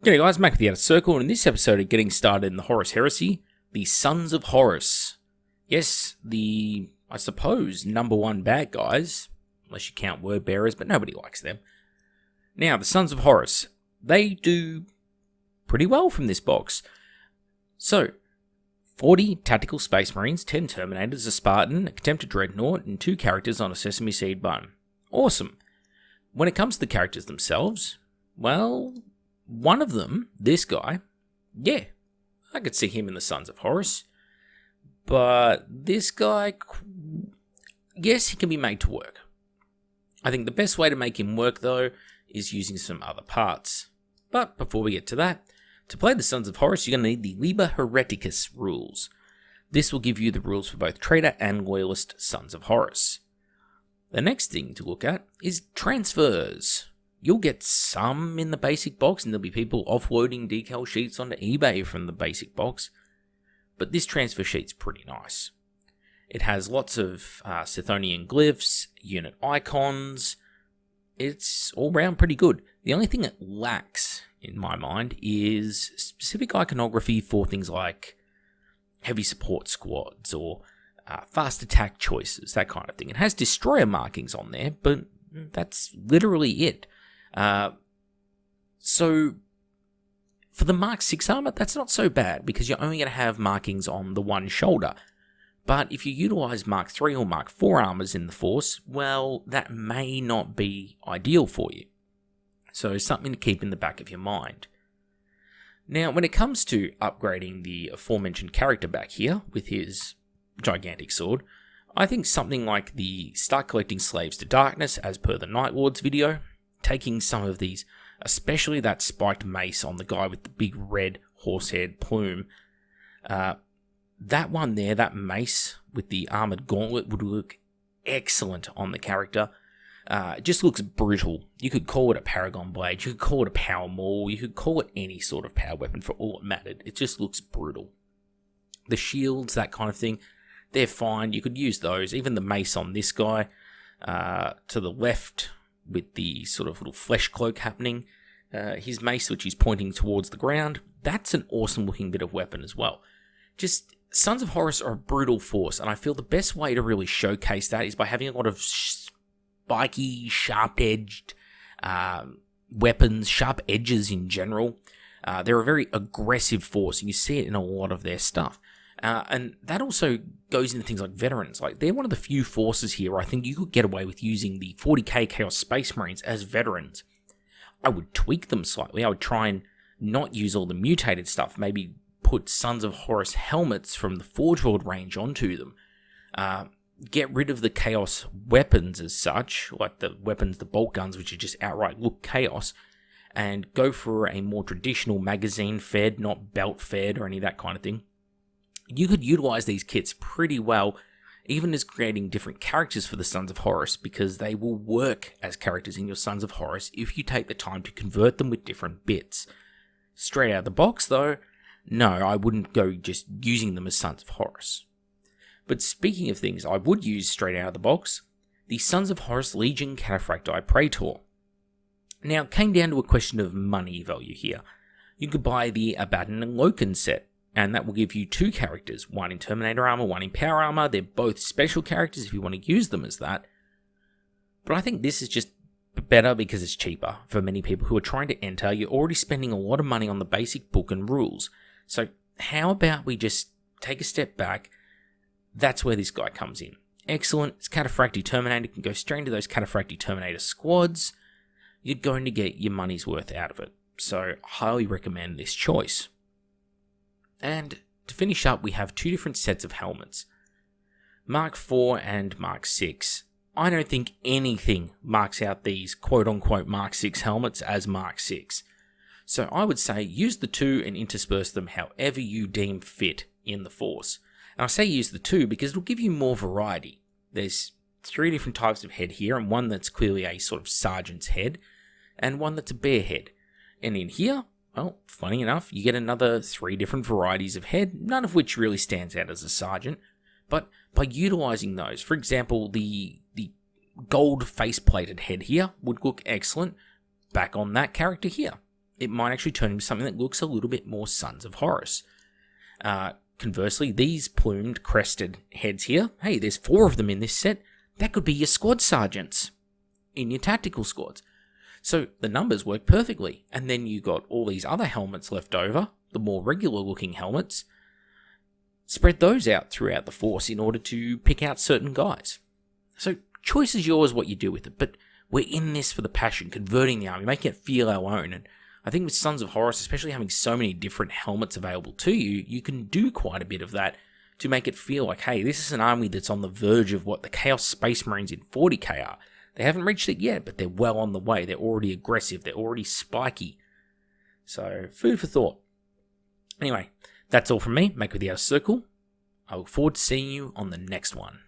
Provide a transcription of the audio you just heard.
G'day guys, Mac with the Outer Circle, and in this episode of getting started in the Horus Heresy, the Sons of Horus. Yes, I suppose, number one bad guys, unless you count word bearers, but nobody likes them. Now, the Sons of Horus, they do pretty well from this box. So, 40 tactical space marines, 10 terminators, a Spartan, a contempted dreadnought, and 2 characters on a sesame seed bun. Awesome. When it comes to the characters themselves, well, one of them, this guy, yeah, I could see him in the Sons of Horus. But this guy, yes, he can be made to work. I think the best way to make him work, though, is using some other parts. But before we get to that, to play the Sons of Horus, you're going to need the Liber Hereticus rules. This will give you the rules for both traitor and loyalist Sons of Horus. The next thing to look at is transfers. You'll get some in the basic box, and there'll be people offloading decal sheets onto eBay from the basic box. But this transfer sheet's pretty nice. It has lots of Sithonian glyphs, unit icons. It's all round pretty good. The only thing it lacks, in my mind, is specific iconography for things like heavy support squads or fast attack choices, that kind of thing. It has destroyer markings on there, but that's literally it. So for the Mark 6 armor, that's not so bad because you're only going to have markings on the one shoulder. But if you utilize Mark 3 or Mark 4 armors in the Force, well, that may not be ideal for you. So something to keep in the back of your mind. Now, when it comes to upgrading the aforementioned character back here with his gigantic sword, I think something like the Start Collecting Slaves to Darkness, as per the Night Lords video, taking some of these, especially that spiked mace on the guy with the big red horsehead plume, that one there, that mace with the armored gauntlet would look excellent on the character. It just looks brutal. You could call it a Paragon Blade, you could call it a Power Maul, you could call it any sort of power weapon for all it mattered. It just looks brutal. The shields, that kind of thing, they're fine. You could use those. Even the mace on this guy, to the left, with the sort of little flesh cloak happening, his mace, which is pointing towards the ground, that's an awesome looking bit of weapon as well. Just, Sons of Horus are a brutal force, and I feel the best way to really showcase that is by having a lot of spiky, sharp-edged weapons, sharp edges in general. They're a very aggressive force, and you see it in a lot of their stuff. And that also goes into things like veterans. Like, they're one of the few forces here where I think you could get away with using the 40k Chaos Space Marines as veterans. I would tweak them slightly. I would try and not use all the mutated stuff. Maybe put Sons of Horus helmets from the Forge World range onto them. Get rid of the Chaos weapons as such, like the weapons, the bolt guns, which are just outright look Chaos, and go for a more traditional magazine-fed, not belt-fed or any of that kind of thing. You could utilize these kits pretty well, even as creating different characters for the Sons of Horus, because they will work as characters in your Sons of Horus if you take the time to convert them with different bits. Straight out of the box, though, no, I wouldn't go just using them as Sons of Horus. But speaking of things I would use straight out of the box, the Sons of Horus Legion Cataphracti Praetor. Now, it came down to a question of money value here. You could buy the Abaddon and Loken set, and that will give you 2 characters, one in Terminator armor, one in Power armor. They're both special characters if you want to use them as that. But I think this is just better because it's cheaper for many people who are trying to enter. You're already spending a lot of money on the basic book and rules. So how about we just take a step back? That's where this guy comes in. Excellent. It's Cataphracti Terminator. You can go straight into those Cataphracti Terminator squads. You're going to get your money's worth out of it. So highly recommend this choice. And to finish up, we have 2 different sets of helmets. Mark 4 and Mark 6. I don't think anything marks out these quote-unquote Mark 6 helmets as Mark 6. So I would say use the 2 and intersperse them however you deem fit in the Force. And I say use the 2 because it'll give you more variety. There's 3 different types of head here, and one that's clearly a sort of sergeant's head, and one that's a bear head. And in here, well, funny enough, you get another 3 different varieties of head, none of which really stands out as a sergeant. But by utilizing those, for example, the gold face-plated head here would look excellent back on that character here. it might actually turn into something that looks a little bit more Sons of Horus. Conversely, these plumed, crested heads here, hey, there's 4 of them in this set. That could be your squad sergeants in your tactical squads. So the numbers work perfectly. And then you got all these other helmets left over, the more regular looking helmets. Spread those out throughout the force in order to pick out certain guys. So choice is yours what you do with it, but we're in this for the passion, converting the army, making it feel our own. And I think with Sons of Horus, especially having so many different helmets available to you, you can do quite a bit of that to make it feel like, hey, this is an army that's on the verge of what the Chaos Space Marines in 40k are. They haven't reached it yet, but they're well on the way. They're already aggressive. They're already spiky. So, food for thought. Anyway, that's all from me. Make with the outer circle. I look forward to seeing you on the next one.